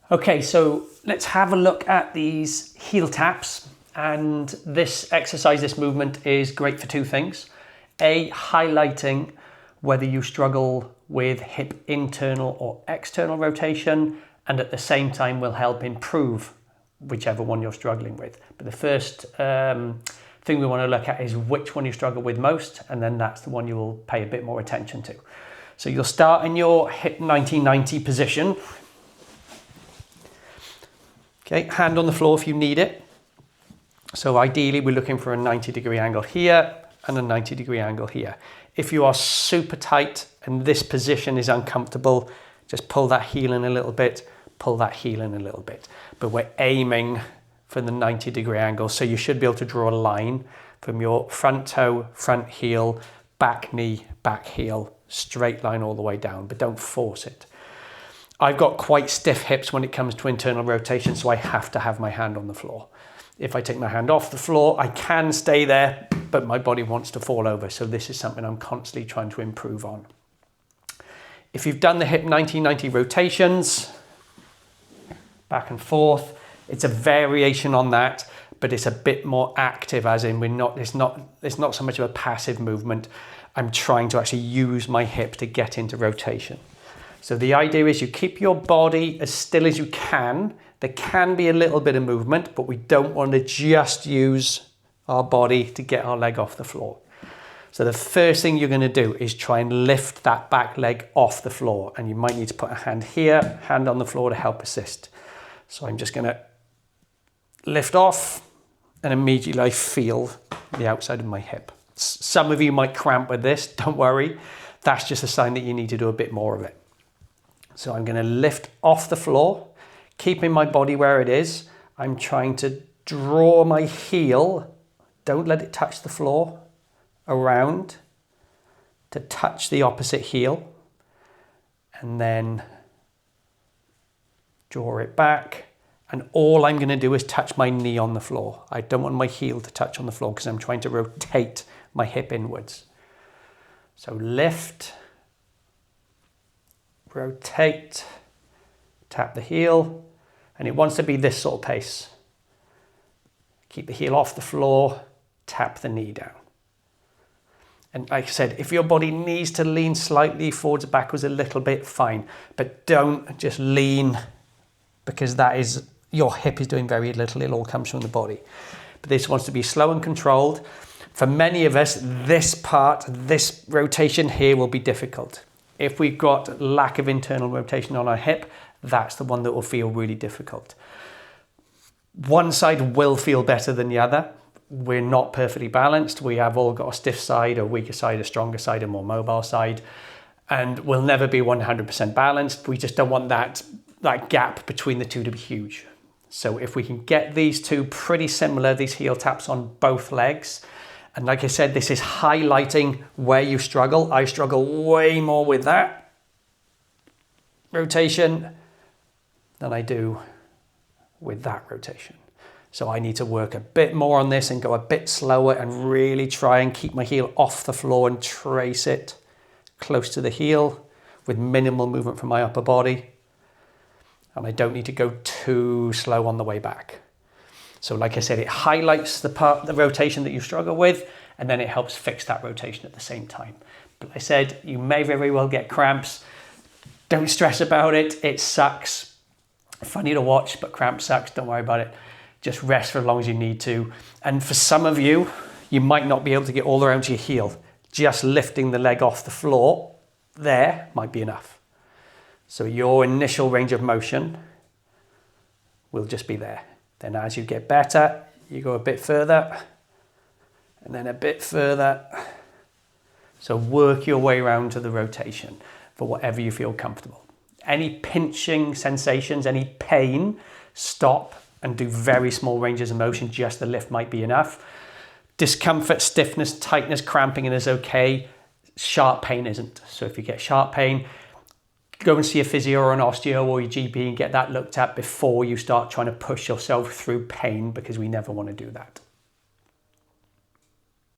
Okay, so let's have a look at these heel taps. And this exercise, this movement is great for two things. A, highlighting whether you struggle with hip internal or external rotation, and at the same time will help improve whichever one you're struggling with. But the first thing we want to look at is which one you struggle with most, and then that's the one you will pay a bit more attention to. So you'll start in your hip 90-90 position. Okay, hand on the floor if you need it. So ideally we're looking for a 90-degree angle here and a 90-degree angle here. If you are super tight and this position is uncomfortable, just pull that heel in a little bit, pull that heel in a little bit. But we're aiming for the 90-degree angle, so you should be able to draw a line from your front toe, front heel, back knee, back heel, straight line all the way down, but don't force it. I've got quite stiff hips when it comes to internal rotation, so I have to have my hand on the floor. If I take my hand off the floor, I can stay there, but my body wants to fall over. So this is something I'm constantly trying to improve on. If you've done the hip 90-90 rotations, back and forth, it's a variation on that, but it's a bit more active, as in it's not so much of a passive movement. I'm trying to actually use my hip to get into rotation. So the idea is you keep your body as still as you can. There can be a little bit of movement, but we don't want to just use our body to get our leg off the floor. So the first thing you're going to do is try and lift that back leg off the floor. And you might need to put a hand here, hand on the floor to help assist. So I'm just going to lift off, and immediately I feel the outside of my hip. Some of you might cramp with this, don't worry. That's just a sign that you need to do a bit more of it. So I'm going to lift off the floor, keeping my body where it is. I'm trying to draw my heel, don't let it touch the floor, around to touch the opposite heel, and then draw it back. And all I'm going to do is touch my knee on the floor. I don't want my heel to touch on the floor because I'm trying to rotate my hip inwards. So lift, rotate, tap the heel, and it wants to be this sort of pace. Keep the heel off the floor, tap the knee down. And like I said, if your body needs to lean slightly forwards or backwards a little bit, fine. But don't just lean, because that is, your hip is doing very little. It all comes from the body. But this wants to be slow and controlled. For many of us, this rotation here will be difficult. If we've got lack of internal rotation on our hip, that's the one that will feel really difficult. One side will feel better than the other. We're not perfectly balanced. We have all got a stiff side, a weaker side, a stronger side, a more mobile side, and we'll never be 100% balanced. We just don't want that gap between the two to be huge. So if we can get these two pretty similar, these heel taps on both legs, and like I said, this is highlighting where you struggle. I struggle way more with that rotation than I do with that rotation. So I need to work a bit more on this and go a bit slower and really try and keep my heel off the floor and trace it close to the heel with minimal movement from my upper body. And I don't need to go too slow on the way back. So like I said, it highlights the rotation that you struggle with, and then it helps fix that rotation at the same time. But like I said, you may very well get cramps. Don't stress about it. It sucks. Funny to watch, but cramp sucks. Don't worry about it. Just rest for as long as you need to. And for some of you, you might not be able to get all around to your heel. Just lifting the leg off the floor there might be enough. So your initial range of motion will just be there. Then as you get better, you go a bit further and then a bit further. So work your way around to the rotation for whatever you feel comfortable. Any pinching sensations, any pain, stop and do very small ranges of motion. Just the lift might be enough. Discomfort, stiffness, tightness, cramping is okay. Sharp pain isn't. So if you get sharp pain, go and see a physio or an osteo or your GP and get that looked at before you start trying to push yourself through pain, because we never want to do that.